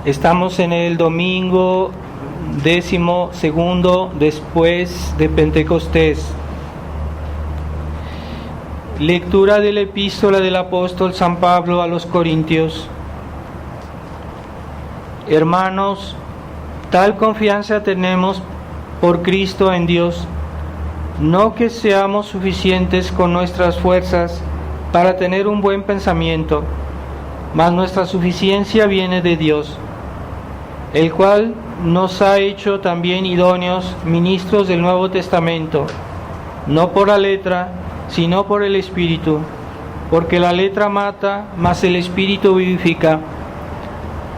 Estamos en el domingo 12 después de Pentecostés. Lectura de la epístola del apóstol San Pablo a los Corintios. Hermanos, tal confianza tenemos por Cristo en Dios, no que seamos suficientes con nuestras fuerzas para tener un buen pensamiento, mas nuestra suficiencia viene de Dios, el cual nos ha hecho también idóneos ministros del Nuevo Testamento, no por la letra, sino por el Espíritu, porque la letra mata, mas el Espíritu vivifica.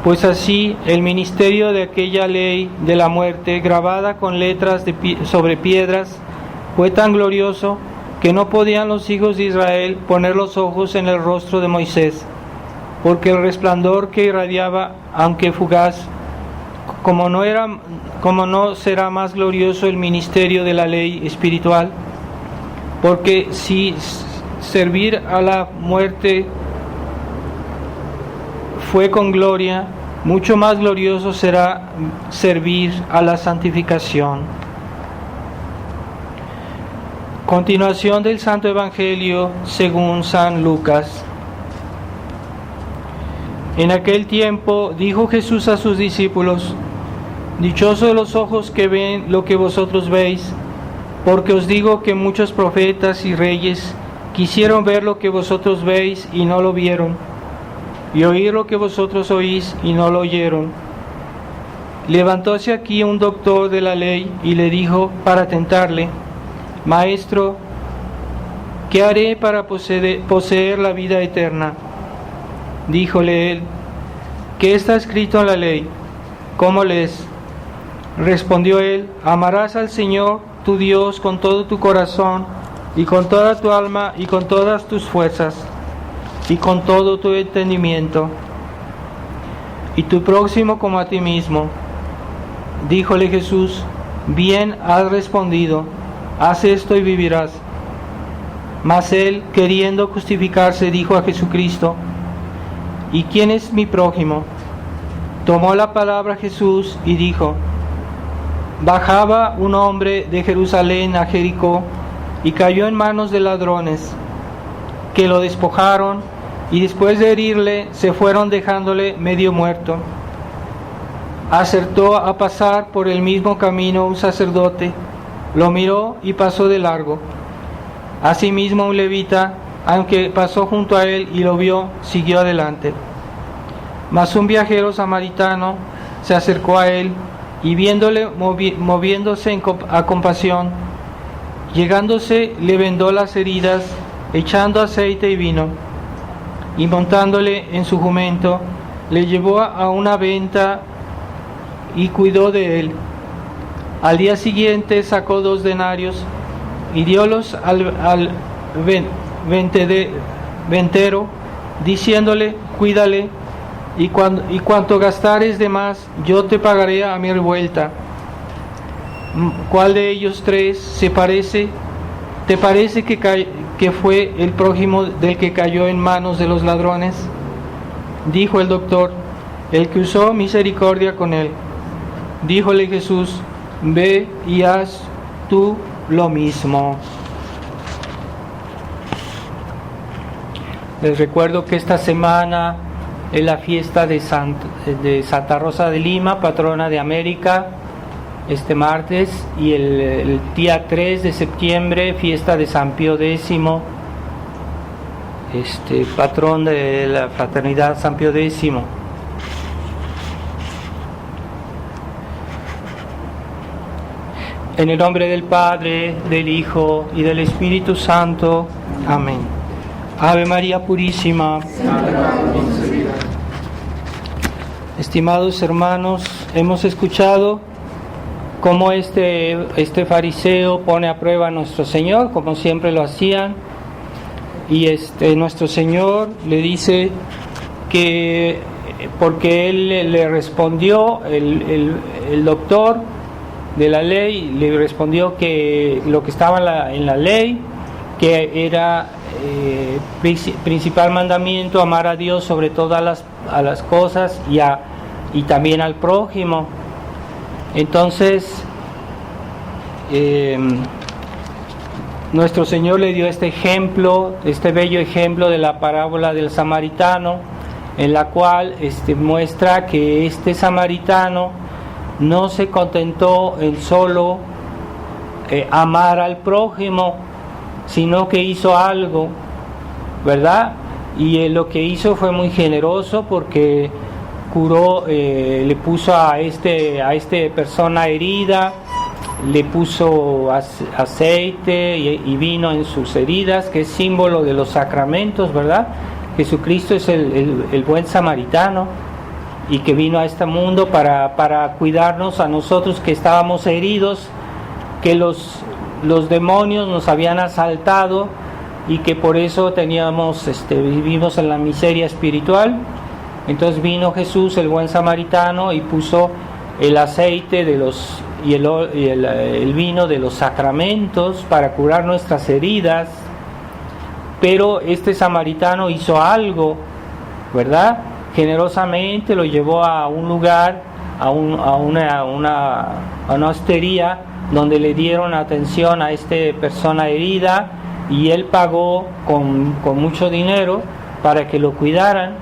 Pues así el ministerio de aquella ley de la muerte, grabada con letras sobre piedras, fue tan glorioso que no podían los hijos de Israel poner los ojos en el rostro de Moisés, porque el resplandor que irradiaba, aunque fugaz, como no será más glorioso el ministerio de la ley espiritual, porque si servir a la muerte fue con gloria, mucho más glorioso será servir a la santificación. Continuación del Santo Evangelio según San Lucas. En aquel tiempo dijo Jesús a sus discípulos: dichosos los ojos que ven lo que vosotros veis, porque os digo que muchos profetas y reyes quisieron ver lo que vosotros veis y no lo vieron, y oír lo que vosotros oís y no lo oyeron. Levantóse aquí un doctor de la ley y le dijo para tentarle: Maestro, ¿qué haré para poseer la vida eterna? Díjole él: ¿qué está escrito en la ley? ¿Cómo lees? Respondió él: amarás al Señor tu Dios con todo tu corazón y con toda tu alma y con todas tus fuerzas y con todo tu entendimiento, y tu próximo como a ti mismo. Díjole Jesús: bien has respondido, haz esto y vivirás. Mas él, queriendo justificarse, dijo a Jesucristo: ¿y quién es mi prójimo? Tomó la palabra Jesús y dijo: bajaba un hombre de Jerusalén a Jericó y cayó en manos de ladrones, que lo despojaron y después de herirle se fueron dejándole medio muerto. Acertó a pasar por el mismo camino un sacerdote, lo miró y pasó de largo. Asimismo un levita, aunque pasó junto a él y lo vio, siguió adelante. Mas un viajero samaritano se acercó a él y viéndole moviéndose a compasión, llegándose le vendó las heridas, echando aceite y vino, y montándole en su jumento, le llevó a una venta y cuidó de él. Al día siguiente sacó 2 denarios y diólos al ventero, diciéndole: cuídale, y cuanto gastares de más, yo te pagaré a mi vuelta. ¿Cuál de ellos 3 te parece que fue el prójimo del que cayó en manos de los ladrones? Dijo el doctor: el que usó misericordia con él. Díjole Jesús: ve y haz tú lo mismo. Les recuerdo que esta semana es la fiesta de Santa Rosa de Lima, patrona de América, este martes, y el día 3 de septiembre, fiesta de San Pío X, patrón de la fraternidad San Pío X. En el nombre del Padre, del Hijo y del Espíritu Santo. Amén. Ave María Purísima. Estimados hermanos, hemos escuchado cómo este fariseo pone a prueba a nuestro Señor, como siempre lo hacían, y nuestro Señor le dice que porque él le respondió, el doctor de la ley le respondió que lo que estaba en la ley, que era principal mandamiento, amar a Dios sobre todas las cosas y y también al prójimo. Entonces, nuestro Señor le dio este ejemplo, este bello ejemplo de la parábola del samaritano, en la cual muestra que este samaritano no se contentó en solo amar al prójimo, sino que hizo algo, ¿verdad? Y lo que hizo fue muy generoso, porque curó, le puso a este persona herida, le puso aceite y vino en sus heridas, que es símbolo de los sacramentos, ¿verdad? Jesucristo es el buen samaritano, y que vino a este mundo para cuidarnos a nosotros que estábamos heridos, que los demonios nos habían asaltado y que por eso vivimos en la miseria espiritual. Entonces vino Jesús, el buen samaritano, y puso el aceite y el vino de los sacramentos para curar nuestras heridas. Pero este samaritano hizo algo, ¿verdad? Generosamente lo llevó a un lugar, a una hostería, donde le dieron atención a esta persona herida, y él pagó con mucho dinero para que lo cuidaran,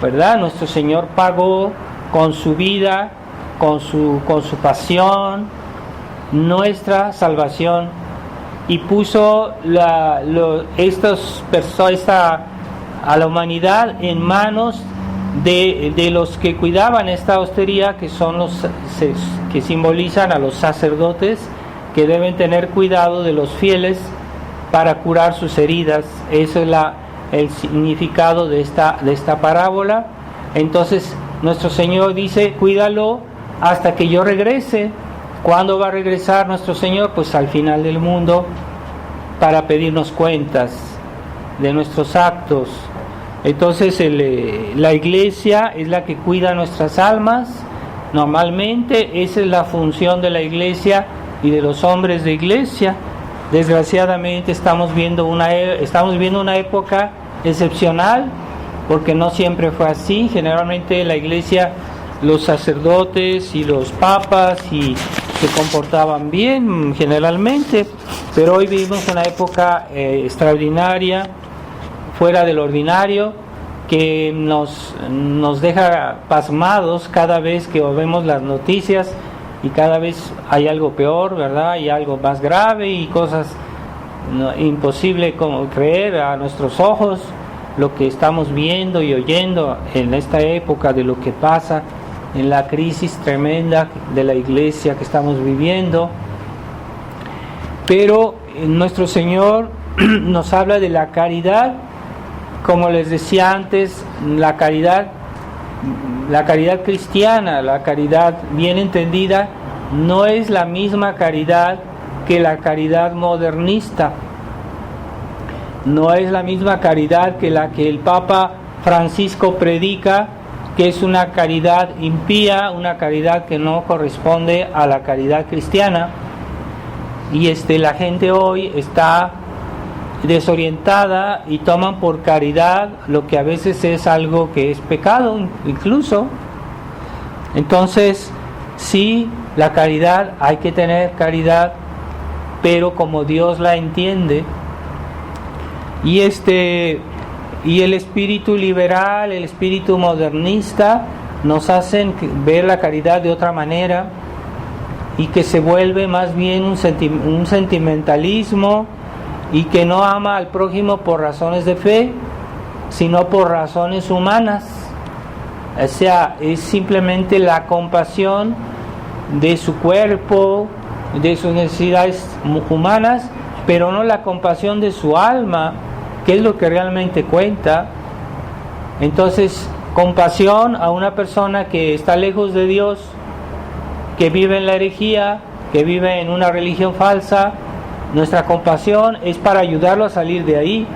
¿verdad? Nuestro Señor pagó con su vida, con su pasión, nuestra salvación, y puso a la humanidad en manos de los que cuidaban esta hostería, que son que simbolizan a los sacerdotes, que deben tener cuidado de los fieles para curar sus heridas. Eso es el significado de esta parábola. Entonces nuestro Señor dice: cuídalo hasta que yo regrese. ¿Cuándo va a regresar nuestro Señor? Pues al final del mundo, para pedirnos cuentas de nuestros actos. Entonces la iglesia es la que cuida nuestras almas. Normalmente esa es la función de la iglesia y de los hombres de iglesia. Desgraciadamente estamos viendo una época excepcional, porque no siempre fue así. Generalmente la iglesia, los sacerdotes y los papas se comportaban bien generalmente, pero hoy vivimos una época extraordinaria, fuera del ordinario, que nos deja pasmados cada vez que vemos las noticias, y cada vez hay algo peor, ¿verdad? Y algo más grave, y cosas imposible como creer a nuestros ojos, lo que estamos viendo y oyendo en esta época, de lo que pasa en la crisis tremenda de la iglesia que estamos viviendo. Pero nuestro Señor nos habla de la caridad. Como les decía antes, la caridad cristiana, la caridad bien entendida, no es la misma caridad que la caridad modernista. No es la misma caridad que la que el Papa Francisco predica, que es una caridad impía, una caridad que no corresponde a la caridad cristiana. Y la gente hoy está desorientada y toman por caridad lo que a veces es algo que es pecado incluso. Entonces, sí, la caridad, hay que tener caridad, pero como Dios la entiende. Y el espíritu liberal, el espíritu modernista nos hacen ver la caridad de otra manera, y que se vuelve más bien un sentimentalismo, y que no ama al prójimo por razones de fe, sino por razones humanas. O sea, es simplemente la compasión de su cuerpo, de sus necesidades humanas, pero no la compasión de su alma, que es lo que realmente cuenta. Entonces, compasión a una persona que está lejos de Dios, que vive en la herejía, que vive en una religión falsa, nuestra compasión es para ayudarlo a salir de ahí,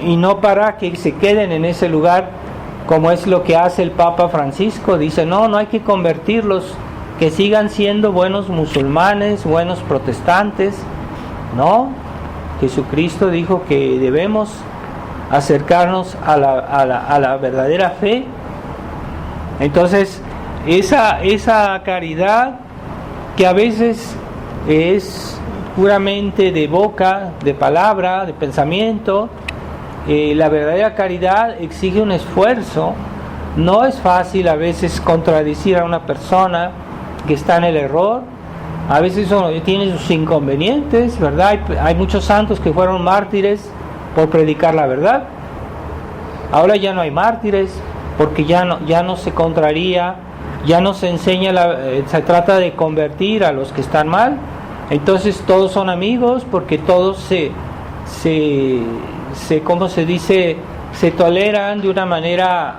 y no para que se queden en ese lugar, como es lo que hace el Papa Francisco. Dice: no hay que convertirlos, que sigan siendo buenos musulmanes, buenos protestantes. No, Jesucristo dijo que debemos acercarnos a la verdadera fe, Entonces, esa caridad que a veces es puramente de boca, de palabra, de pensamiento, la verdadera caridad exige un esfuerzo. No es fácil a veces contradecir a una persona que está en el error. A veces eso tiene sus inconvenientes, ¿verdad? Hay muchos santos que fueron mártires por predicar la verdad. Ahora ya no hay mártires porque ya no se contraría, ya no se enseña, se trata de convertir a los que están mal. Entonces todos son amigos porque todos ¿cómo se dice? Se toleran de una manera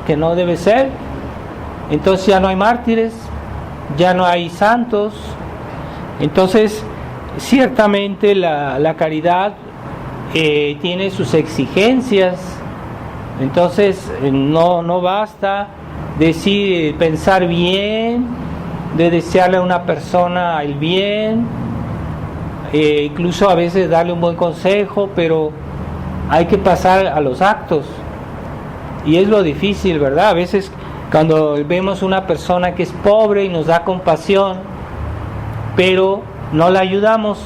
que no debe ser. Entonces ya no hay mártires, ya no hay santos. Entonces ciertamente la caridad tiene sus exigencias. Entonces no basta pensar bien, de desearle a una persona el bien, incluso a veces darle un buen consejo, pero hay que pasar a los actos. Y es lo difícil, ¿verdad? A veces cuando vemos una persona que es pobre y nos da compasión, pero no la ayudamos,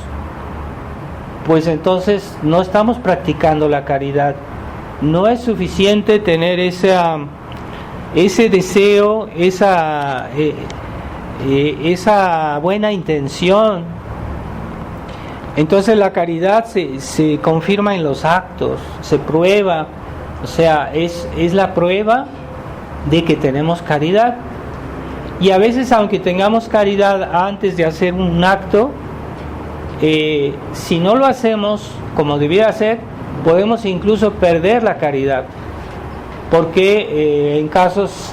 pues entonces no estamos practicando la caridad. No es suficiente tener ese deseo, esa buena intención. Entonces la caridad se confirma en los actos, se prueba, o sea, es la prueba de que tenemos caridad. Y a veces, aunque tengamos caridad antes de hacer un acto, si no lo hacemos como debiera ser, podemos incluso perder la caridad, porque en casos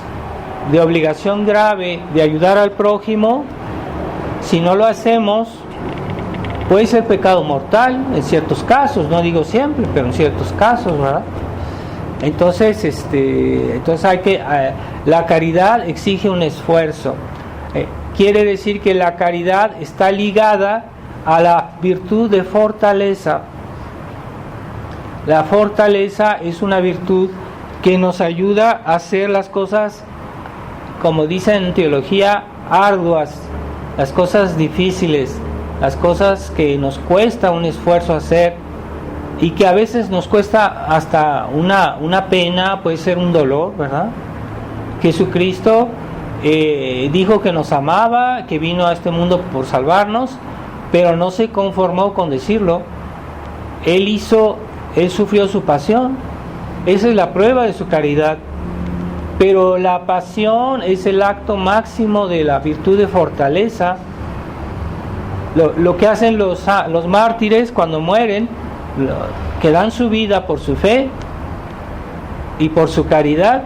de obligación grave de ayudar al prójimo, si no lo hacemos, puede ser pecado mortal en ciertos casos, no digo siempre, pero en ciertos casos, ¿verdad? Entonces la caridad exige un esfuerzo. Quiere decir que la caridad está ligada a la virtud de fortaleza. La fortaleza es una virtud que nos ayuda a hacer las cosas, como dicen en teología, arduas, las cosas difíciles, las cosas que nos cuesta un esfuerzo hacer y que a veces nos cuesta hasta una pena, puede ser un dolor, ¿verdad? Jesucristo dijo que nos amaba, que vino a este mundo por salvarnos, pero no se conformó con decirlo. Él sufrió su pasión. Esa es la prueba de su caridad. Pero la pasión es el acto máximo de la virtud de fortaleza. Lo que hacen los mártires cuando mueren, que dan su vida por su fe y por su caridad,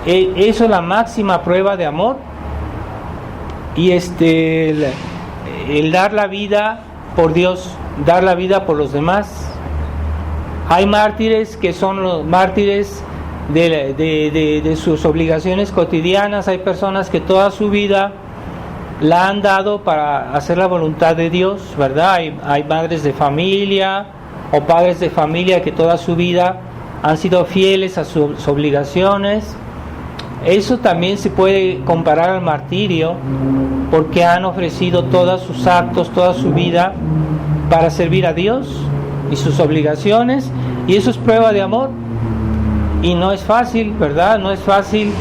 eso es la máxima prueba de amor. Y el dar la vida por Dios, dar la vida por los demás. Hay mártires que son los mártires de sus obligaciones cotidianas. Hay personas que toda su vida la han dado para hacer la voluntad de Dios, ¿verdad? Hay madres de familia o padres de familia que toda su vida han sido fieles a sus obligaciones. Eso también se puede comparar al martirio, porque han ofrecido todos sus actos, toda su vida para servir a Dios y sus obligaciones, y eso es prueba de amor. Y no es fácil, ¿verdad? No es fácil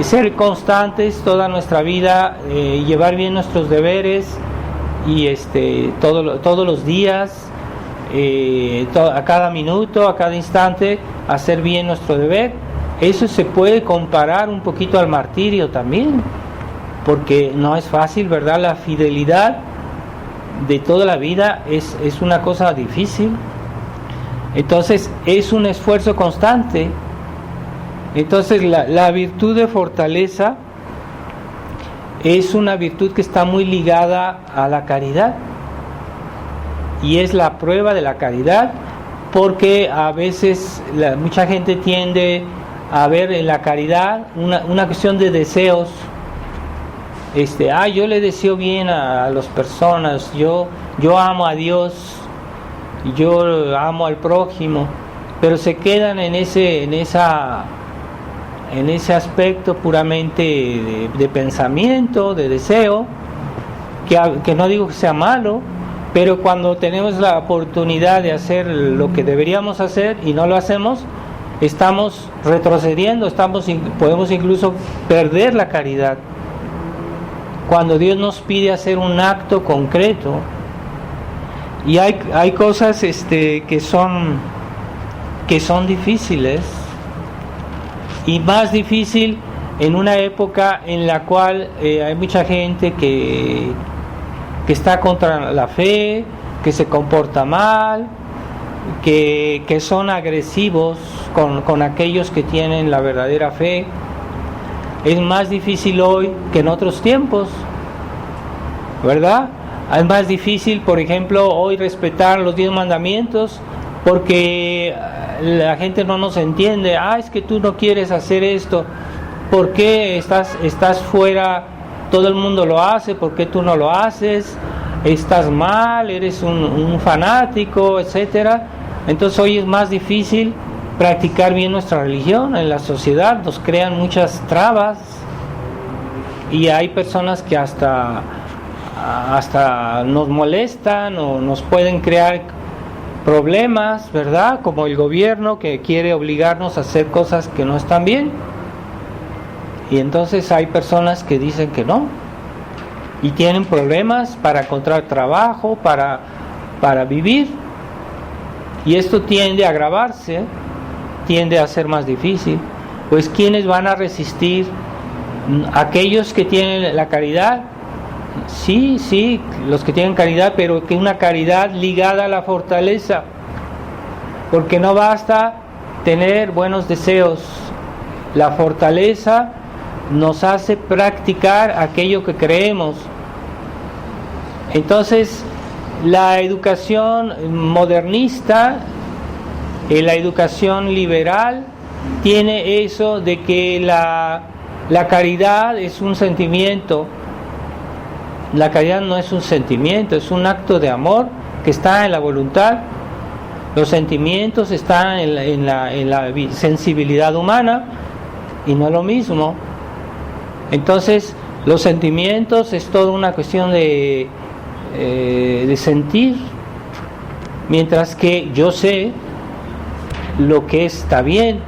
ser constantes toda nuestra vida, llevar bien nuestros deberes y todos los días, a cada minuto, a cada instante, hacer bien nuestro deber. Eso se puede comparar un poquito al martirio también, porque no es fácil, ¿verdad? La fidelidad de toda la vida es una cosa difícil. Entonces es un esfuerzo constante. Entonces la virtud de fortaleza es una virtud que está muy ligada a la caridad, y es la prueba de la caridad, porque a veces mucha gente tiende a ver en la caridad una cuestión de deseos. Yo le deseo bien a las personas, yo amo a Dios, yo amo al prójimo, pero se quedan en en ese aspecto puramente de pensamiento, de deseo, que no digo que sea malo, pero cuando tenemos la oportunidad de hacer lo que deberíamos hacer y no lo hacemos, estamos retrocediendo, podemos incluso perder la caridad. Cuando Dios nos pide hacer un acto concreto, y hay cosas que son difíciles, y más difícil en una época en la cual hay mucha gente que está contra la fe, que se comporta mal, que son agresivos con aquellos que tienen la verdadera fe. Es más difícil hoy que en otros tiempos, ¿verdad? Es más difícil, por ejemplo, hoy respetar los 10 mandamientos porque la gente no nos entiende. Es que tú no quieres hacer esto, ¿por qué estás fuera? Todo el mundo lo hace, ¿por qué tú no lo haces? Estás mal, eres un fanático, etcétera. Entonces hoy es más difícil practicar bien nuestra religión. En la sociedad nos crean muchas trabas y hay personas que hasta nos molestan o nos pueden crear problemas, ¿verdad? Como el gobierno que quiere obligarnos a hacer cosas que no están bien. Y entonces hay personas que dicen que no y tienen problemas para encontrar trabajo, para vivir, y esto tiende a agravarse, tiende a ser más difícil. Pues ¿quiénes van a resistir? Aquellos que tienen la caridad. Sí, los que tienen caridad, pero que una caridad ligada a la fortaleza, porque no basta tener buenos deseos. La fortaleza nos hace practicar aquello que creemos. Entonces, la educación modernista, la educación liberal, tiene eso de que la caridad es un sentimiento. La caridad no es un sentimiento, es un acto de amor que está en la voluntad. Los sentimientos están en la sensibilidad humana y no es lo mismo. Entonces, los sentimientos es toda una cuestión de sentir, mientras que yo sé lo que está bien.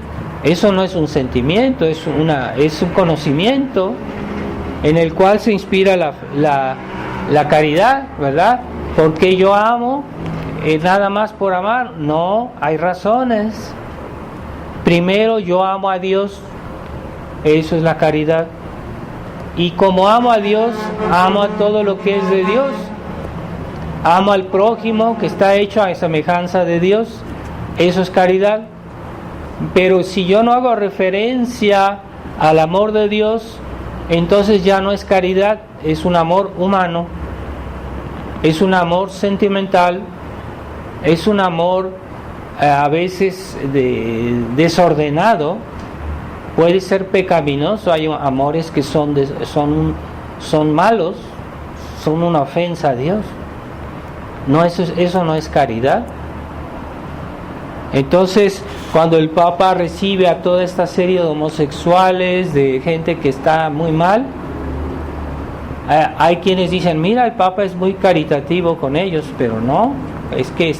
Eso no es un sentimiento, es un conocimiento en el cual se inspira la caridad, ¿verdad? Porque yo amo nada más por amar. No, hay razones. Primero, yo amo a Dios, eso es la caridad. Y como amo a Dios, amo a todo lo que es de Dios. Amo al prójimo que está hecho a semejanza de Dios, eso es caridad. Pero si yo no hago referencia al amor de Dios, entonces ya no es caridad, es un amor humano, es un amor sentimental, es un amor a veces desordenado, puede ser pecaminoso. Hay amores que son malos, son una ofensa a Dios. No, eso no es caridad. Entonces, cuando el Papa recibe a toda esta serie de homosexuales, de gente que está muy mal, hay quienes dicen, mira, el Papa es muy caritativo con ellos, pero no, es que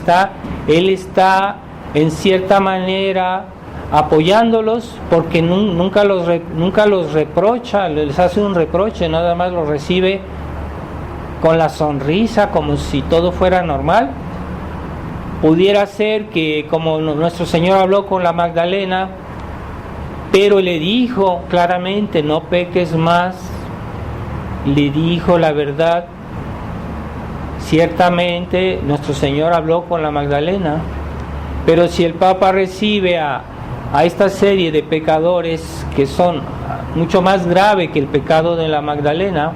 él está en cierta manera apoyándolos, porque nunca los reprocha, les hace un reproche, nada más los recibe con la sonrisa, como si todo fuera normal. Pudiera ser que, como nuestro Señor habló con la Magdalena, pero le dijo claramente, no peques más, le dijo la verdad. Ciertamente nuestro Señor habló con la Magdalena, pero si el Papa recibe a esta serie de pecadores que son mucho más grave que el pecado de la Magdalena,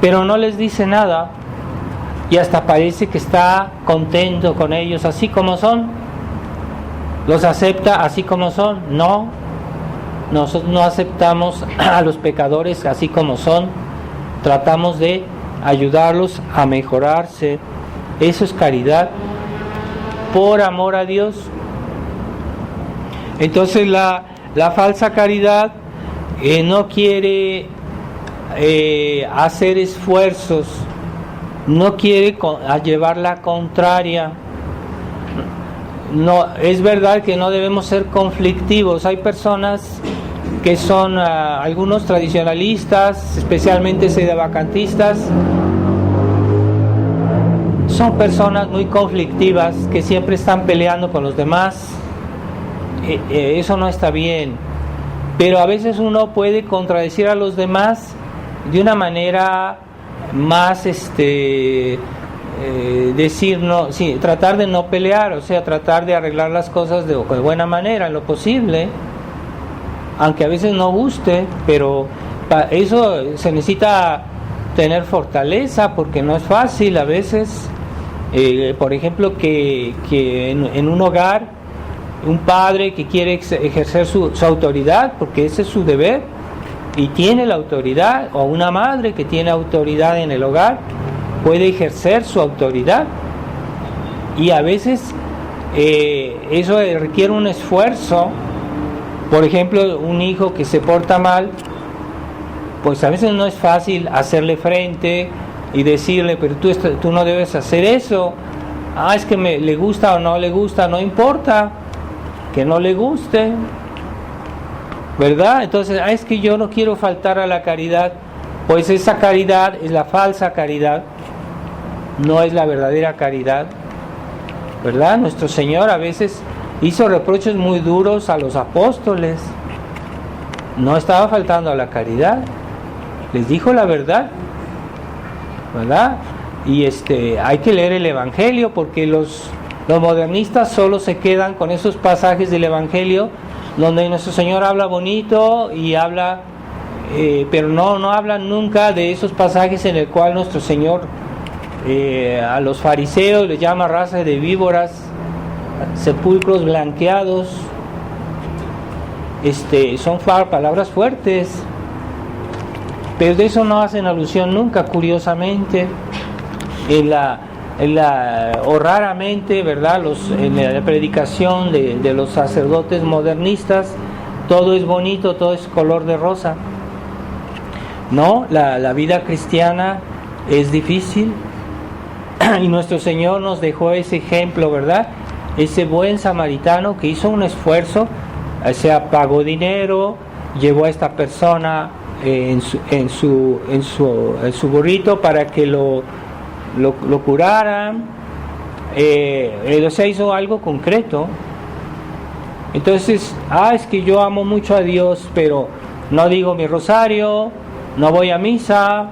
pero no les dice nada, y hasta parece que está contento con ellos así como son, los acepta así como son. No, nosotros no aceptamos a los pecadores así como son, tratamos de ayudarlos a mejorarse. Eso es caridad, por amor a Dios. Entonces la falsa caridad no quiere hacer esfuerzos, no quiere llevar la contraria. No, es verdad que no debemos ser conflictivos. Hay personas que son algunos tradicionalistas, especialmente sedavacantistas, son personas muy conflictivas que siempre están peleando con los demás. Eso no está bien, pero a veces uno puede contradecir a los demás de una manera más decir no, sí, tratar de no pelear, o sea, tratar de arreglar las cosas de buena manera, en lo posible, aunque a veces no guste, pero para eso se necesita tener fortaleza, porque no es fácil a veces. Por ejemplo, que en un hogar, un padre que quiere ejercer su autoridad, porque ese es su deber, y tiene la autoridad, o una madre que tiene autoridad en el hogar, puede ejercer su autoridad, y a veces eso requiere un esfuerzo. Por ejemplo, un hijo que se porta mal, pues a veces no es fácil hacerle frente y decirle, pero tú no debes hacer eso. Es que le gusta o no le gusta, no importa que no le guste, ¿verdad? Entonces, es que yo no quiero faltar a la caridad. Pues esa caridad es la falsa caridad, no es la verdadera caridad, ¿verdad? Nuestro Señor a veces hizo reproches muy duros a los apóstoles. No estaba faltando a la caridad, les dijo la verdad, ¿verdad? Y hay que leer el Evangelio, porque los modernistas solo se quedan con esos pasajes del Evangelio donde nuestro Señor habla bonito y habla, pero no hablan nunca de esos pasajes en el cual nuestro Señor a los fariseos les llama raza de víboras, sepulcros blanqueados. Son palabras fuertes, pero de eso no hacen alusión nunca, curiosamente, o raramente, ¿verdad? En la predicación de los sacerdotes modernistas, todo es bonito, todo es color de rosa. No, la vida cristiana es difícil, y nuestro Señor nos dejó ese ejemplo, ¿verdad? Ese buen samaritano que hizo un esfuerzo, pagó dinero, llevó a esta persona en su burrito para que lo curaran. O sea, hizo algo concreto. Entonces, es que yo amo mucho a Dios, pero no digo mi rosario, no voy a misa,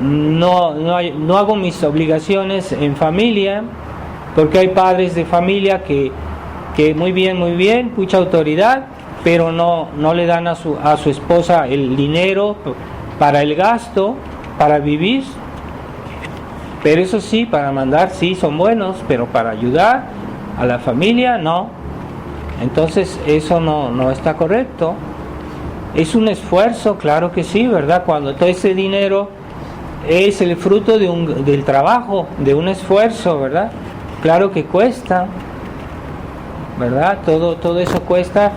no hago mis obligaciones en familia, porque hay padres de familia que muy bien, mucha autoridad, pero no le dan a su esposa el dinero para el gasto, para vivir. Pero eso sí, para mandar sí son buenos, pero para ayudar a la familia no. Entonces eso no está correcto. Es un esfuerzo, claro que sí, ¿verdad? Cuando todo ese dinero es el fruto del trabajo, de un esfuerzo, ¿verdad? Claro que cuesta, ¿verdad? Todo eso cuesta,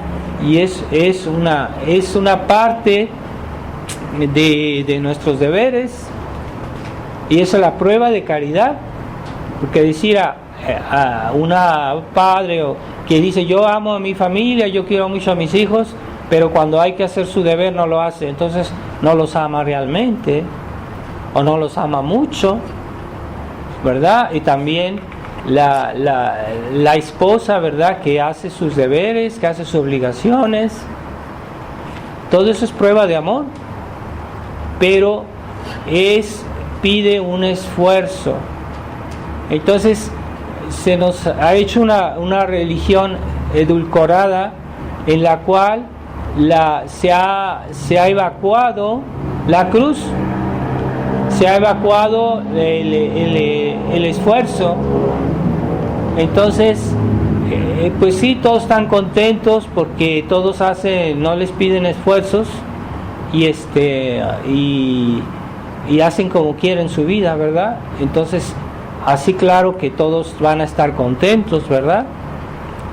y es una parte de nuestros deberes, y esa es la prueba de caridad. Porque decir a una padre que dice yo amo a mi familia, yo quiero mucho a mis hijos, pero cuando hay que hacer su deber no lo hace, entonces no los ama realmente, o no los ama mucho, ¿verdad? Y también la esposa, ¿verdad?, que hace sus deberes, que hace sus obligaciones, todo eso es prueba de amor, pero pide un esfuerzo. Entonces se nos ha hecho una religión edulcorada, en la cual se ha evacuado la cruz, se ha evacuado el esfuerzo. Entonces pues sí, todos están contentos porque todos no les piden esfuerzos, y hacen como quieren su vida, ¿verdad? Entonces así claro que todos van a estar contentos, ¿verdad?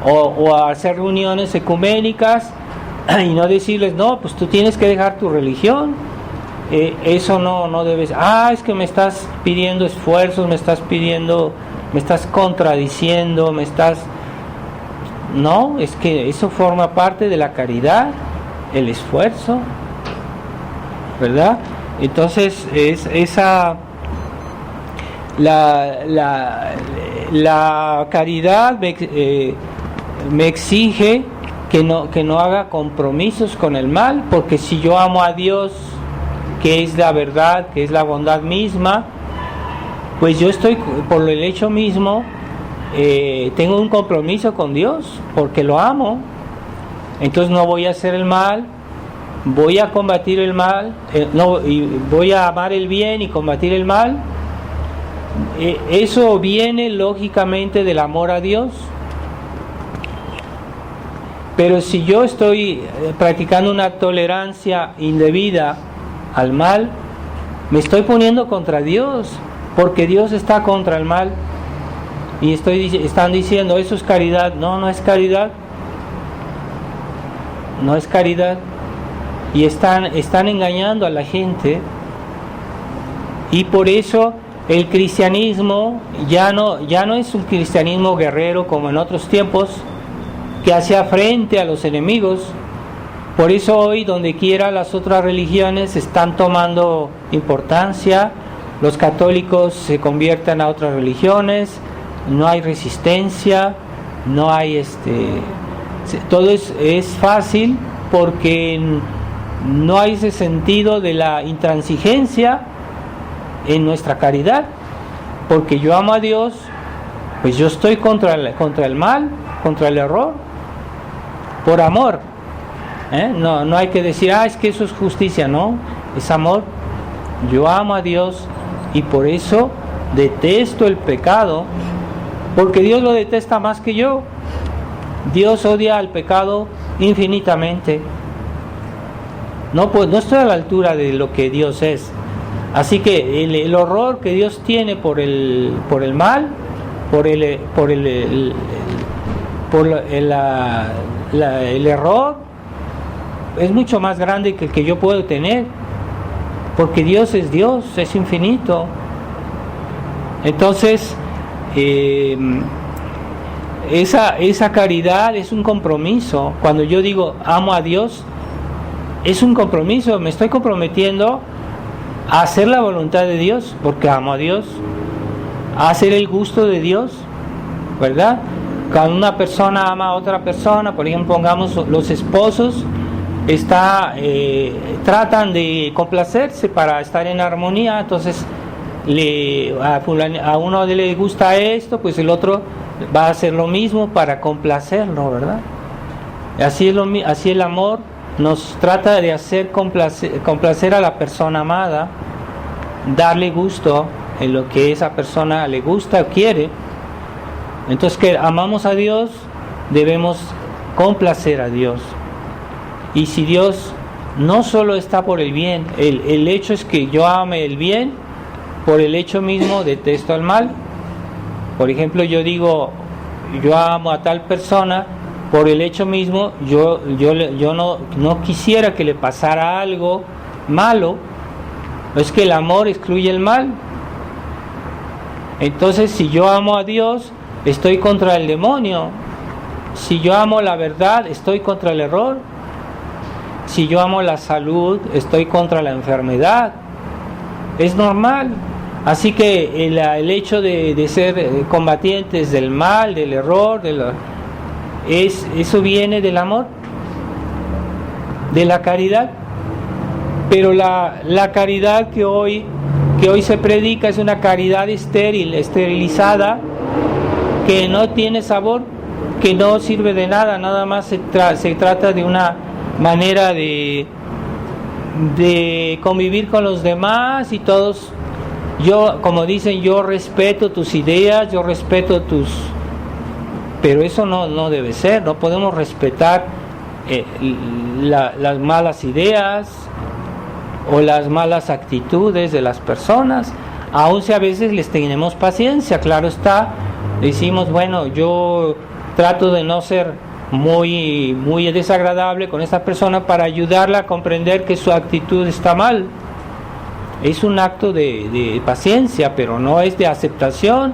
O hacer reuniones ecuménicas y no decirles, no, pues tú tienes que dejar tu religión, eso no debes, es que me estás pidiendo esfuerzos, me estás contradiciendo, no, es que eso forma parte de la caridad, el esfuerzo, ¿verdad? Entonces la caridad me exige que no haga compromisos con el mal, porque si yo amo a Dios, que es la verdad, que es la bondad misma, pues yo estoy, por el hecho mismo, tengo un compromiso con Dios, porque lo amo. Entonces no voy a hacer el mal, voy a combatir el mal, y voy a amar el bien y combatir el mal. Eso viene lógicamente del amor a Dios. Pero si yo estoy practicando una tolerancia indebida al mal, me estoy poniendo contra Dios, porque Dios está contra el mal. Y están diciendo, eso es caridad. No es caridad. No es caridad. Y están engañando a la gente. Y por eso el cristianismo ya no es un cristianismo guerrero como en otros tiempos, que hacía frente a los enemigos. Por eso hoy, donde quiera, las otras religiones están tomando importancia. Los católicos se convierten a otras religiones, no hay resistencia, no hay todo es fácil, porque no hay ese sentido de la intransigencia en nuestra caridad, porque yo amo a Dios, pues yo estoy contra el mal, contra el error, por amor. No hay que decir, es que eso es justicia, no, es amor. Yo amo a Dios y por eso detesto el pecado, porque Dios lo detesta más que yo. Dios odia al pecado infinitamente. No estoy a la altura de lo que Dios es. Así que el horror que Dios tiene por el mal, por el error, es mucho más grande que el que yo puedo tener, porque Dios, es infinito. Entonces esa caridad es un compromiso. Cuando yo digo amo a Dios, es un compromiso, me estoy comprometiendo a hacer la voluntad de Dios, porque amo a Dios, a hacer el gusto de Dios, ¿verdad? Cuando una persona ama a otra persona, por ejemplo, pongamos los esposos, tratan de complacerse para estar en armonía. Entonces a uno le gusta esto, pues el otro va a hacer lo mismo para complacerlo, ¿verdad? Así el amor nos trata de hacer complacer a la persona amada, darle gusto en lo que esa persona le gusta o quiere. Entonces, que amamos a Dios, debemos complacer a Dios. Y si Dios no solo está por el bien, el hecho es que yo ame el bien, por el hecho mismo detesto al mal. Por ejemplo, yo digo, yo amo a tal persona, por el hecho mismo yo no quisiera que le pasara algo malo. Es que el amor excluye el mal. Entonces, si yo amo a Dios, estoy contra el demonio. Si yo amo la verdad, estoy contra el error. Si yo amo la salud, estoy contra la enfermedad. Es normal. Así que el hecho de ser combatientes del mal, del error, eso viene del amor, de la caridad. Pero la caridad que hoy se predica es una caridad estéril, esterilizada, que no tiene sabor, que no sirve de nada. Nada más se trata de una manera de convivir con los demás, y todos, como dicen, yo respeto tus ideas, yo respeto pero eso no debe ser. No podemos respetar las malas ideas o las malas actitudes de las personas, aun si a veces les tenemos paciencia. Claro está, decimos, bueno, yo trato de no ser muy desagradable con esa persona para ayudarla a comprender que su actitud está mal. Es un acto de paciencia, pero no es de aceptación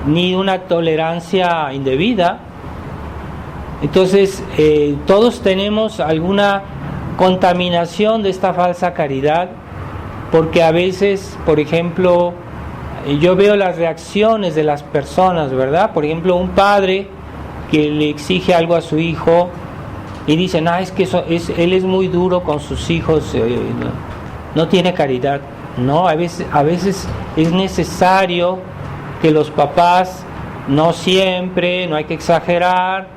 ni una tolerancia indebida. Entonces, todos tenemos alguna contaminación de esta falsa caridad, porque a veces, por ejemplo, yo veo las reacciones de las personas, ¿verdad? Por ejemplo, un padre que le exige algo a su hijo y dice, es que él es muy duro con sus hijos, no tiene caridad. No, a veces es necesario que los papás, no siempre, no hay que exagerar,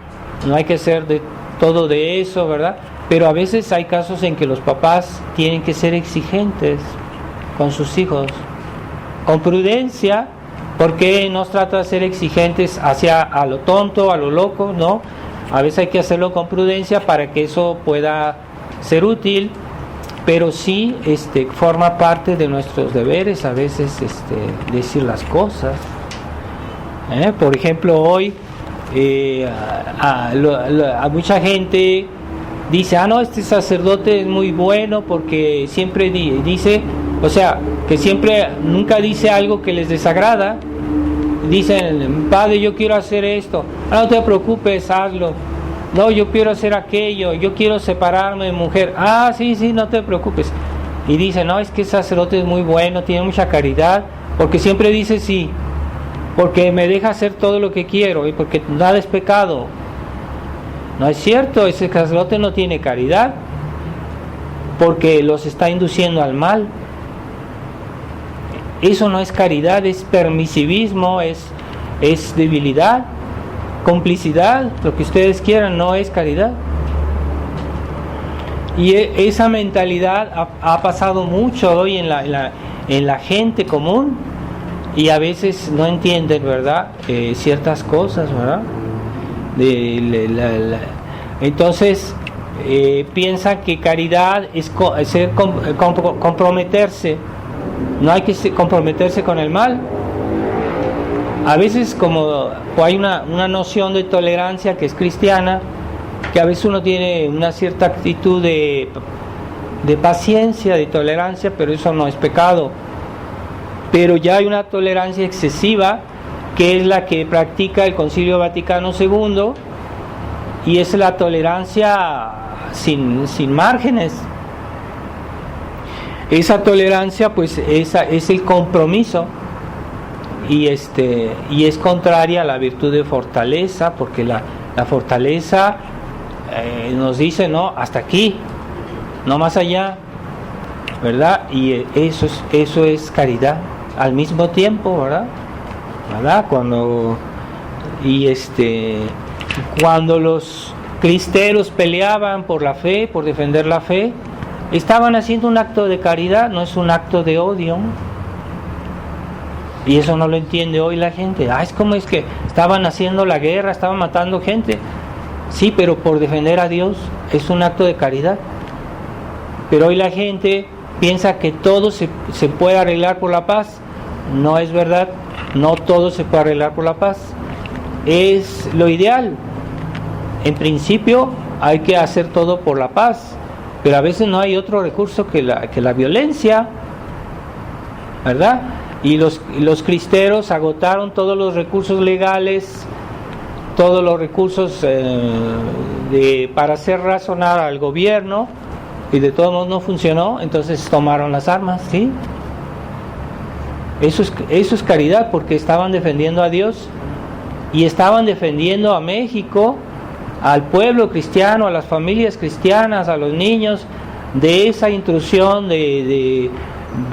no hay que hacer de todo de eso, ¿verdad? Pero a veces hay casos en que los papás tienen que ser exigentes con sus hijos, con prudencia, porque no se trata de ser exigentes hacia a lo tonto, a lo loco, ¿no? A veces hay que hacerlo con prudencia para que eso pueda ser útil, pero sí forma parte de nuestros deberes a veces decir las cosas. Por ejemplo, hoy a mucha gente dice, este sacerdote es muy bueno porque siempre dice, o sea, que nunca dice algo que les desagrada. Dicen, padre, yo quiero hacer esto, no te preocupes, hazlo. No, yo quiero hacer aquello, yo quiero separarme de mujer. Sí, no te preocupes. Y dicen, es que el sacerdote es muy bueno, tiene mucha caridad, porque siempre dice sí, porque me deja hacer todo lo que quiero y porque nada es pecado. No es cierto, ese sacerdote no tiene caridad, porque los está induciendo al mal. Eso no es caridad, es permisivismo, es debilidad, complicidad, lo que ustedes quieran, no es caridad. Y esa mentalidad ha pasado mucho hoy en la gente común, y a veces no entienden, ¿verdad? Ciertas cosas, ¿verdad? Entonces piensan que caridad es comprometerse. No hay que comprometerse con el mal. A veces, como hay una noción de tolerancia que es cristiana, que a veces uno tiene una cierta actitud de paciencia, de tolerancia, pero eso no es pecado. Pero ya hay una tolerancia excesiva, que es la que practica el Concilio Vaticano II, y es la tolerancia sin márgenes. Esa tolerancia, pues, es el compromiso, y es contraria a la virtud de fortaleza, porque la fortaleza nos dice, no, hasta aquí, no más allá, ¿verdad? Y eso es caridad al mismo tiempo, ¿verdad? Cuando los cristeros peleaban por la fe, por defender la fe, estaban haciendo un acto de caridad, no es un acto de odio. Y eso no lo entiende hoy la gente. ¿Cómo es que estaban haciendo la guerra, estaban matando gente? Sí, pero por defender a Dios es un acto de caridad. Pero hoy la gente piensa que todo se puede arreglar por la paz. No es verdad, no todo se puede arreglar por la paz. Es lo ideal. En principio hay que hacer todo por la paz, pero a veces no hay otro recurso que la violencia, ¿verdad? Y los cristeros agotaron todos los recursos legales, todos los recursos para hacer razonar al gobierno, y de todos modos no funcionó, entonces tomaron las armas, ¿sí? Eso es caridad, porque estaban defendiendo a Dios y estaban defendiendo a México, al pueblo cristiano, a las familias cristianas, a los niños, de esa intrusión de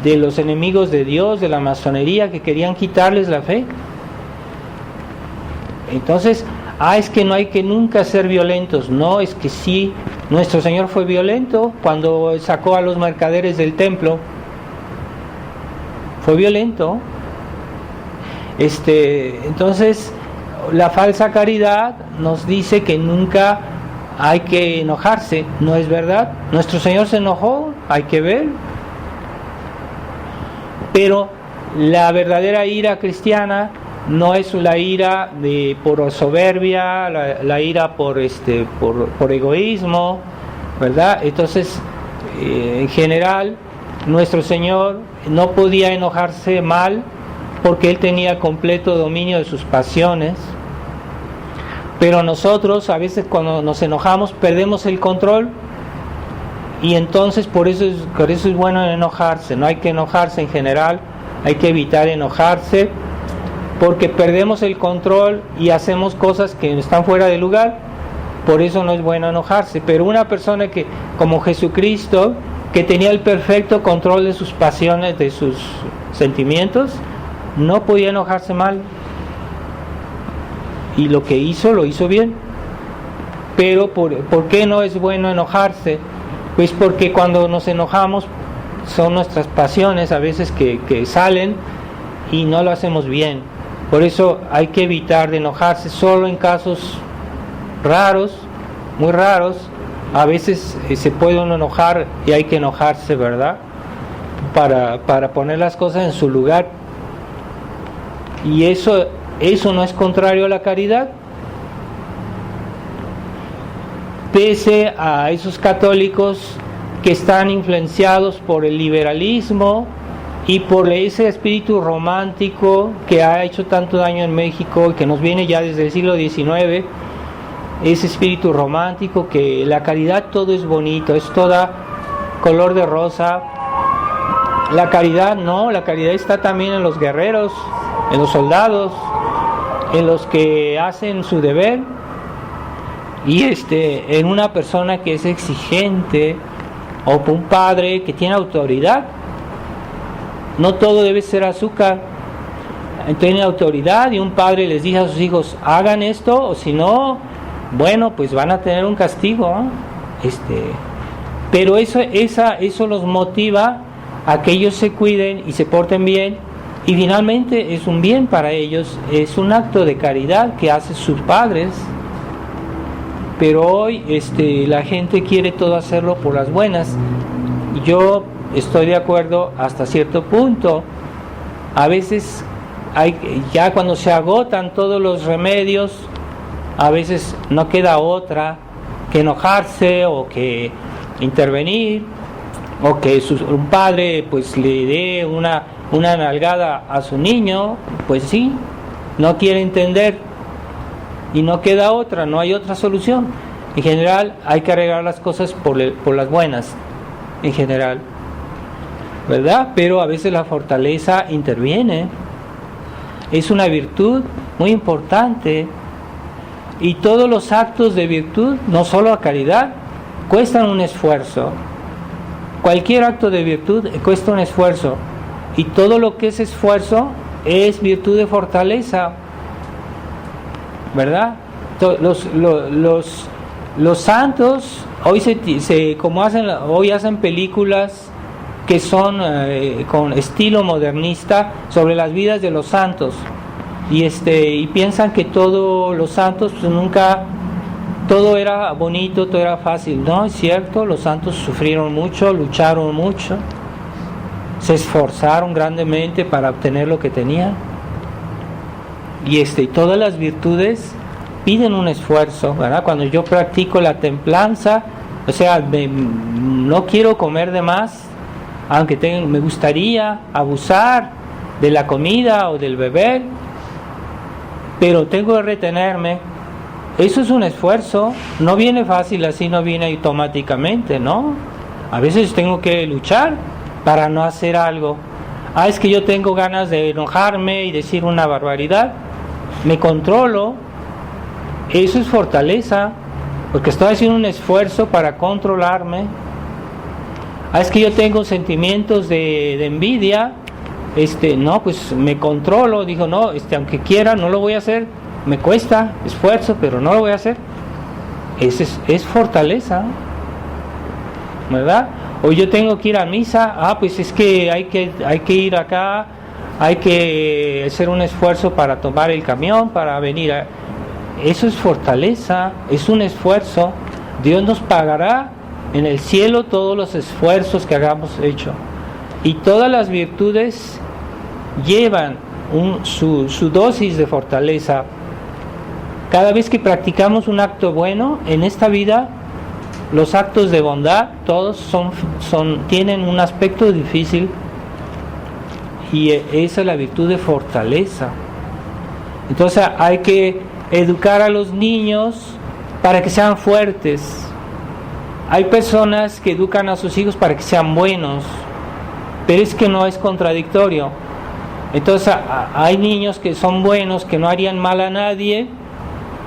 los enemigos de Dios, de la masonería, que querían quitarles la fe. Entonces, es que no hay que nunca ser violentos. No, es que sí, nuestro Señor fue violento cuando sacó a los mercaderes del templo. Fue violento. Entonces, la falsa caridad nos dice que nunca hay que enojarse. No es verdad. Nuestro Señor se enojó, hay que ver. Pero la verdadera ira cristiana no es la ira por soberbia, la ira por egoísmo, ¿verdad? Entonces, en general, nuestro Señor no podía enojarse mal porque Él tenía completo dominio de sus pasiones. Pero nosotros, a veces cuando nos enojamos, perdemos el control, y entonces por eso es bueno enojarse. No hay que enojarse en general, hay que evitar enojarse, porque perdemos el control y hacemos cosas que están fuera de lugar. Por eso no es bueno enojarse. Pero una persona que, como Jesucristo, que tenía el perfecto control de sus pasiones, de sus sentimientos, no podía enojarse mal. Y lo que hizo, lo hizo bien. Pero ¿por qué no es bueno enojarse? Pues porque cuando nos enojamos son nuestras pasiones a veces que salen y no lo hacemos bien. Por eso hay que evitar de enojarse. Solo en casos raros, muy raros, a veces se puede uno enojar, y hay que enojarse, ¿verdad? Para poner las cosas en su lugar. Y eso no es contrario a la caridad. Pese a esos católicos que están influenciados por el liberalismo y por ese espíritu romántico que ha hecho tanto daño en México y que nos viene ya desde el siglo XIX, ese espíritu romántico que la caridad todo es bonito, es toda color de rosa. La caridad no, la caridad está también en los guerreros, en los soldados, en los que hacen su deber, y en una persona que es exigente, o un padre que tiene autoridad. No todo debe ser azúcar. Tiene autoridad, y un padre les dice a sus hijos: hagan esto, o si no, bueno, pues van a tener un castigo, ¿eh? Pero eso los motiva a que ellos se cuiden y se porten bien, y finalmente es un bien para ellos, es un acto de caridad que hacen sus padres. Pero hoy la gente quiere todo hacerlo por las buenas. Yo estoy de acuerdo hasta cierto punto. A veces ya cuando se agotan todos los remedios, a veces no queda otra que enojarse, o que intervenir, o que un padre pues le dé una nalgada a su niño. Pues sí, no quiere entender, y no queda otra, no hay otra solución. En general hay que arreglar las cosas por las buenas, en general, ¿verdad? Pero a veces la fortaleza interviene. Es una virtud muy importante, y todos los actos de virtud, no solo la caridad, cuestan un esfuerzo. Cualquier acto de virtud cuesta un esfuerzo, y todo lo que es esfuerzo es virtud de fortaleza, ¿verdad? Los santos hoy hoy hacen películas que son con estilo modernista sobre las vidas de los santos, y piensan que todos los santos, pues, nunca todo era bonito, todo era fácil. No es cierto. Los santos sufrieron mucho, lucharon mucho, se esforzaron grandemente para obtener lo que tenían. Y todas las virtudes piden un esfuerzo, ¿verdad? Cuando yo practico la templanza, o sea, no quiero comer de más, aunque me gustaría abusar de la comida o del beber, pero tengo que retenerme. Eso es un esfuerzo. No viene fácil así, no viene automáticamente, ¿no? A veces tengo que luchar para no hacer algo. Es que yo tengo ganas de enojarme y decir una barbaridad. Me controlo. Eso es fortaleza, porque estoy haciendo un esfuerzo para controlarme. Es que yo tengo sentimientos de envidia. No, pues me controlo. Digo, no, aunque quiera, no lo voy a hacer. Me cuesta esfuerzo, pero no lo voy a hacer. Es fortaleza, ¿verdad? O yo tengo que ir a misa. Pues es que hay que ir acá. Hay que hacer un esfuerzo para tomar el camión, para venir Eso es fortaleza, es un esfuerzo. Dios nos pagará en el cielo todos los esfuerzos que hagamos hecho. Y todas las virtudes llevan su dosis de fortaleza. Cada vez que practicamos un acto bueno en esta vida, los actos de bondad todos tienen un aspecto difícil, y esa es la virtud de fortaleza. Entonces hay que educar a los niños para que sean fuertes. Hay personas que educan a sus hijos para que sean buenos, pero es que no es contradictorio. Entonces hay niños que son buenos, que no harían mal a nadie,